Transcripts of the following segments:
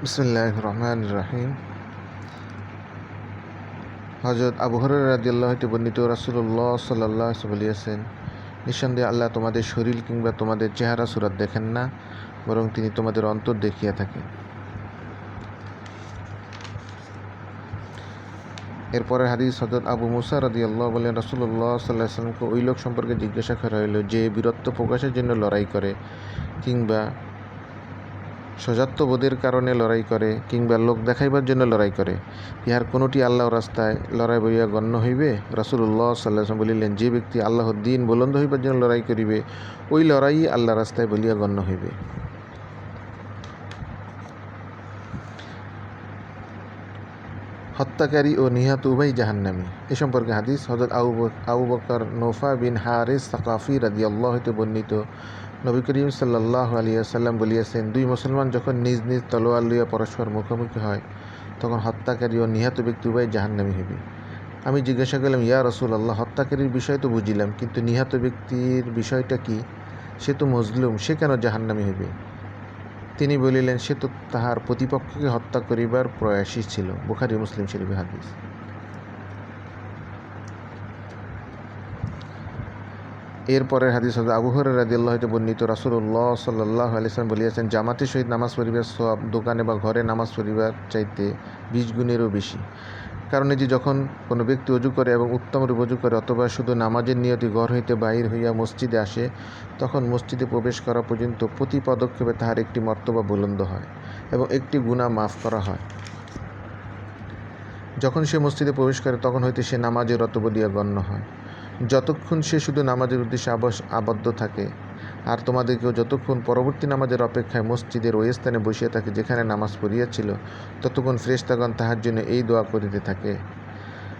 বিসমিল্লাহির রহমানির রহিম। হযরত আবু হুরায়রা রাদিয়াল্লাহু হতে বর্ণিত, রাসূলুল্লাহ সাল্লাল্লাহু আলাইহি ওয়াসাল্লাম বলিয়াছেন, নিঃসন্দেহে আল্লাহ তোমাদের শরীর কিংবা তোমাদের চেহারা সুরত দেখেন না, বরং তিনি তোমাদের অন্তর দেখিয়া থাকেন। এরপরে হাদিস, হযরত আবু মুসা রাদিয়াল্লাহু বলেন, রাসূলুল্লাহ সাল্লাল্লাহু আলাইহি ওয়াসাল্লামকে ওই লোক সম্পর্কে জিজ্ঞাসা করা হইল যে বীরত্ব প্রকাশের জন্য লড়াই করে, কিংবা সজাত্যবোধের কারণে লড়াই করে, কিংবা লোক দেখাইবার জন্য লড়াই করে, ইহার কোনোটি আল্লাহর রাস্তায় লড়াই বলিয়া গণ্য হইবে? রাসূলুল্লাহ সাল্লাল্লাহু আলাইহি ওয়াসাল্লাম বলিলেন, যে ব্যক্তি আল্লাহর দ্বীন বুলন্দ হইবার জন্য লড়াই করিবে, ওই লড়াই আল্লাহর রাস্তায় বলিয়া গণ্য হইবে। হত্যাকারী ও নিহত উভয় জাহান্নামী। এ সম্পর্কে হাদিস, হযরত আবু বকর নৌফা বিন হারিস সাকাফি রাদিয়াল্লাহু হতে বর্ণিত, নবী করিম সাল্লাল্লাহু আলাইহি ওয়াসাল্লাম বলিয়াছেন, দুই মুসলমান যখন নিজ নিজ তলোয়ার লইয়া পরস্পর মুখোমুখি হয়, তখন হত্যাকারী ও নিহত ব্যক্তি উভয় জাহান্নামী হইবে। আমি জিজ্ঞাসা করলাম, ইয়া রাসূলুল্লাহ, হত্যাকারীর বিষয় তো বুঝিলাম, কিন্তু নিহত ব্যক্তির বিষয়টা কি? সে তো মজলুম, সে কেন জাহান্নামী হইবে? তিনি বলিলেন, সে তো তাহার প্রতিপক্ষকে হত্যা করিবার প্রয়াসী ছিল। বুখারী মুসলিম শরীফের হাদিস। এরপরের হাদিস হযরত আবু হুরায়রা রাদিয়াল্লাহু হতে বর্ণিত, রাসূলুল্লাহ সাল্লাল্লাহু আলাইহি ওয়াসাল্লাম বলিয়াছেন, জামাতের সহিত নামাজ পড়িবার সওয়াব দোকানে বা ঘরে নামাজ পড়িবার চাইতে 20 গুণেরও বেশি। কারণ এই যে যখন কোনো ব্যক্তি অজু করে এবং উত্তমরূপে অজু করে, অথবা শুধু নামাজের নিয়তে ঘর হইতে বাহির হইয়া মসজিদে আসে, তখন মসজিদে প্রবেশ করা পর্যন্ত প্রতি পদক্ষেপে তাহার একটি মর্তবা বুলন্দ হয় এবং একটি গুনাহ মাফ করা হয়। যখন সে মসজিদে প্রবেশ করে, তখন হইতে সে নামাজে রত বলিয়া গণ্য হয়, যতক্ষণ সে শুধু নামাজের উদ্দেশ্যে আবদ্ধ থাকে। আর তোমাদেরকেও যতক্ষণ পরবর্তী নামাজের অপেক্ষায় মসজিদের ওই স্থানে বসিয়া থাকে যেখানে নামাজ পড়িয়াছিল, ততক্ষণ ফেরেশতাগণ তাহার জন্য এই দোয়া করিতে থাকে,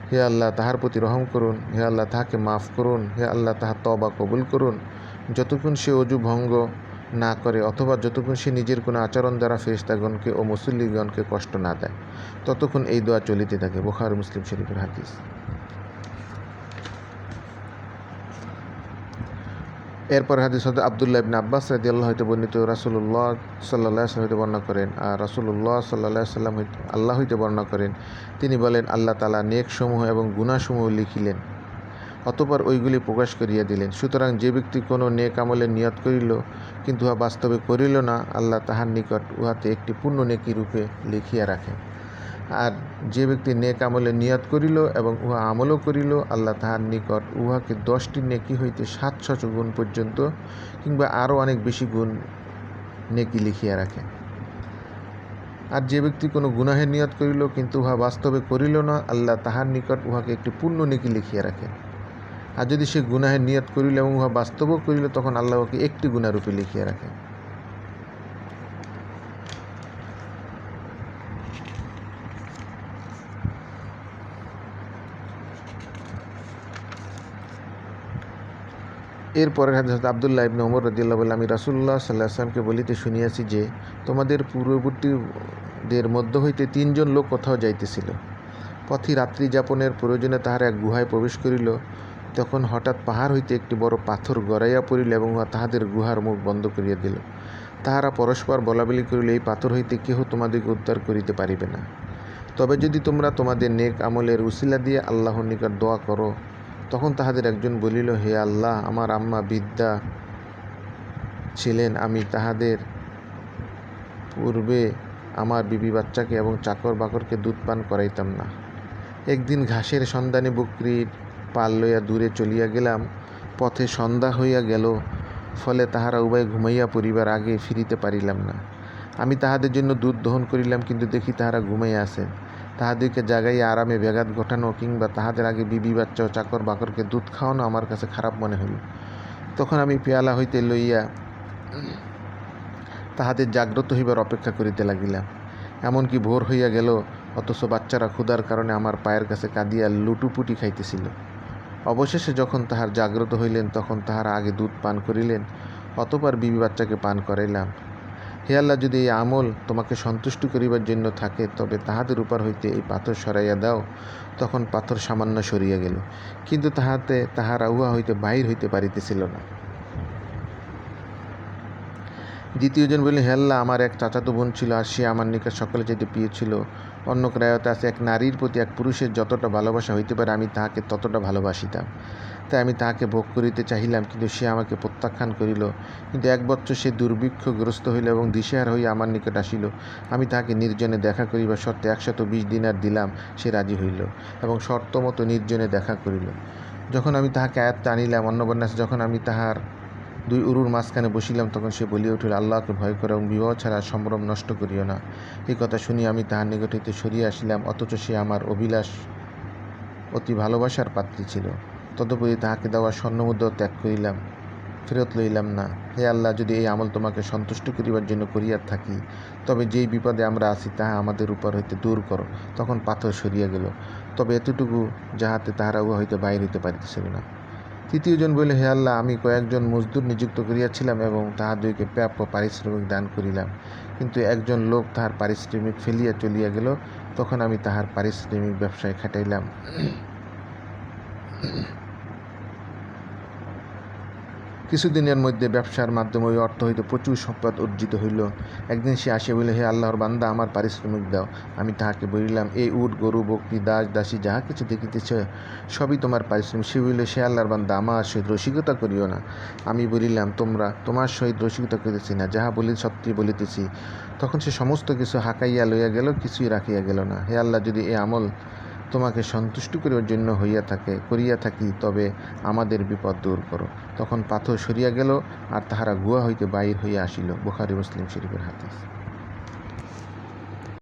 হে আল্লাহ, তাহার প্রতি রহম করুন, হে আল্লাহ, তাহাকে মাফ করুন, হে আল্লাহ, তাহার তওবা কবুল করুন। যতক্ষণ সে অজু ভঙ্গ না করে, অথবা যতক্ষণ সে নিজের কোনো আচরণ দ্বারা ফেরেশতাগণকে ও মুসল্লিগণকে কষ্ট না দেয়, ততক্ষণ এই দোয়া চলিতে থাকে। বুখারী মুসলিম শরীফের হাদিস। এরপর হাদিস হযরত আব্দুল্লাহ ইবনে আব্বাস রাদিয়াল্লাহু হতে বর্ণিত, রাসূলুল্লাহ সাল্লাল্লাহু আলাইহি ওয়াসাল্লাম হতে বর্ণনা করেন, আর রাসূলুল্লাহ সাল্লাল্লাহু আলাইহি ওয়াসাল্লাম আল্লাহ হইতে বর্ণনা করেন, তিনি বলেন, আল্লাহ তাআলা নেকসমূহ এবং গুনাহসমূহ লিখিলেন, অতঃপর ওইগুলি প্রকাশ করিয়া দিলেন। সুতরাং যে ব্যক্তি কোনো নেক আমলের নিয়ত করিল, কিন্তু উহা বাস্তবে করিল না, আল্লাহ তাহার নিকট উহাতে একটি পূর্ণ নেকি রূপে লিখিয়া রাখেন। আর যে ব্যক্তি নেক আমলে নিয়ত করিল এবং উহা আমলও করিল, আল্লাহ তাহার নিকট উহাকে 10টি নেকি হইতে 700 গুণ পর্যন্ত কিংবা আরও অনেক বেশি গুণ নেকি লিখিয়া রাখেন। আর যে ব্যক্তি কোনো গুনাহের নিয়ত করিল, কিন্তু উহা বাস্তবে করিল না, আল্লাহ তাহার নিকট উহাকে একটি পূর্ণ নেকি লিখিয়া রাখেন। আর যদি সে গুনাহের নিয়ত করিল এবং উহা বাস্তবও করিল, তখন আল্লাহ ওকে একটি গুনাহরূপে লিখিয়া রাখেন। এরপরের হাদিস হযরত আব্দুল্লাহ ইবনে ওমর রাদিয়াল্লাহু বলেন, আমি রাসূলুল্লাহ সাল্লাল্লাহু আলাইহি ওয়াসাল্লামকে বলিতে শুনিয়াছি যে, তোমাদের পূর্ববর্তীদের মধ্য হইতে 3 জন লোক কোথাও যাইতেছিল। পথে রাত্রি যাপনের প্রয়োজনে তাহারা এক গুহায় প্রবেশ করিল। তখন হঠাৎ পাহাড় হইতে একটি বড় পাথর গড়াইয়া পড়িল এবং তাহাদের গুহার মুখ বন্ধ করিয়া দিল। তাহারা পরস্পর বলাবলি করিল, এই পাথর হইতে কেহ তোমাদেরকে উদ্ধার করিতে পারিবে না। তবে যদি তোমরা তোমাদের নেক আমলের উসিলা দিয়ে আল্লাহর নিকট দোয়া করো। তখন তাহাদের একজন বলিল, হে আল্লাহ, আমার আম্মা বৃদ্ধা ছিলেন, আমি তাহাদের পূর্বে আমার বিবি বাচ্চাকে এবং চাকর বাকরকে দুধ পান করাইতাম না। একদিন ঘাসের সন্ধানে বকরীর পাল লইয়া দূরে চলিয়া গেলাম। পথে সন্ধ্যা হইয়া গেল, ফলে তাহারা উভয় ঘুমাইয়া পড়িবার আগে ফিরিতে পারিলাম না। আমি তাহাদের জন্য দুধ দহন করিলাম, কিন্তু দেখি তাহারা ঘুমাইয়া আছেন। তাহাদেরকে জাগাইয়া আরামে ব্যাঘাত ঘটানো কিংবা তাহাদের আগে বিবি বাচ্চা ও চাকর বাকরকে দুধ খাওয়ানো আমার কাছে খারাপ মনে হইল। তখন আমি পেয়ালা হইতে লইয়া তাহাদের জাগ্রত হইবার অপেক্ষা করিতে লাগিলাম। এমনকি ভোর হইয়া গেল, অথচ বাচ্চারা ক্ষুধার কারণে আমার পায়ের কাছে কাঁদিয়া লুটুপুটি খাইতেছিল। অবশেষে যখন তাহার জাগ্রত হইলেন, তখন তাহারা আগে দুধ পান করিলেন, অতঃপর বিবি বাচ্চাকে পান করাইলাম। হে আল্লাহ, যদি এই আমল তোমাকে সন্তুষ্ট করিবার জন্য থাকে, তবে তাহাদের উপর হইতে এই পাথর সরাইয়া দাও। তখন পাথর সামান্য সরিয়া গেল, কিন্তু তাহারা উহা হইতে বাহির হইতে পারিতেছিল না। দ্বিতীয়জন বললেন, হে আল্লাহ, আমার এক চাচাতো বোন ছিল, আর সে আমার নিকট সকলে চাইতে প্রিয় ছিল। অন্য রায়তে আছে, এক নারীর প্রতি এক পুরুষের যতটা ভালোবাসা হইতে পারে আমি তাহাকে ততটা ভালোবাসিতাম। তাই আমি তাহাকে ভোগ করিতে চাহিলাম, কিন্তু সে আমাকে প্রত্যাখ্যান করিল। কিন্তু এক বৎসর সে দুর্ভিক্ষগ্রস্ত হইল এবং দিশেহারা হইয়া আমার নিকট আসিল। আমি তাহাকে নির্জনে দেখা করিবার শর্তে 120 দিনার দিলাম। সে রাজি হইল এবং শর্ত মতো নির্জনে দেখা করিল। যখন আমি তাহাকে আয়ত্তে আনিলাম, অন্নবন্যাস যখন আমি তাহার 2 উরুর মাঝখানে বসিলাম, তখন সে বলিয়া উঠিল, আল্লাহকে ভয় করো এবং বিবাহ ছাড়া সম্ভ্রম নষ্ট করিও না। এই কথা শুনিয়া আমি তাহার নিকট হইতে সরিয়া আসিলাম, অথচ সে আমার অভিলাষ অতি ভালোবাসার পাত্রী ছিল। তদুপরি তাহাকে দেওয়া স্বর্ণমুদ্রাও ত্যাগ করিলাম, ফেরত লইলাম না। হে আল্লাহ, যদি এই আমল তোমাকে সন্তুষ্ট করিবার জন্য করিয়া থাকি, তবে যেই বিপদে আমরা আছি তাহা আমাদের উপর হইতে দূর করো। তখন পাথর সরিয়া গেল, তবে এতটুকু যাহাতে তাহারা উহা হইতে বাহির হইতে পারিতেছিল না। তৃতীয়জন বলিল, হে আল্লাহ, আমি কয়েকজন মজদুর নিযুক্ত করিয়াছিলাম এবং তাহাদিগকে প্রাপ্য পারিশ্রমিক দান করিলাম, কিন্তু একজন লোক তাহার পারিশ্রমিক ফেলিয়া চলিয়া গেল। তখন আমি তাহার পারিশ্রমিক ব্যবসায় খাটাইলাম। কিছুদিনের মধ্যে ব্যবসার মাধ্যমে ওই অর্থ হইতে প্রচুর সম্পদ অর্জিত হইল। একদিন সে আসিয়া বলিল, হে আল্লাহর বান্দা, আমার পারিশ্রমিক দাও। আমি তাহাকে বলিলাম, এই উট, গরু, বকরি, দাস দাসী যাহা কিছু দেখিতেছ সবই তোমার পারিশ্রমিক। সে বলিল, সে আল্লাহর বান্দা, আমার সহিত রসিকতা করিও না। আমি বলিলাম, তোমার সহিত রসিকতা করিতেছি না, যাহা বলি সত্যি বলিতেছি। তখন সে সমস্ত কিছু হাঁকাইয়া লইয়া গেল, কিছুই রাখিয়া গেল না। হে আল্লাহ, যদি এ আমল তোমাকে সন্তুষ্ট করিবার জন্য করিয়া থাকি, তবে আমাদের বিপদ দূর করো। তখন পাথর সরিয়া গেল, আর তাহারা গুহা হইতে বাহির হইয়া আসিল। বুখারী মুসলিম শরীফের হাদিস।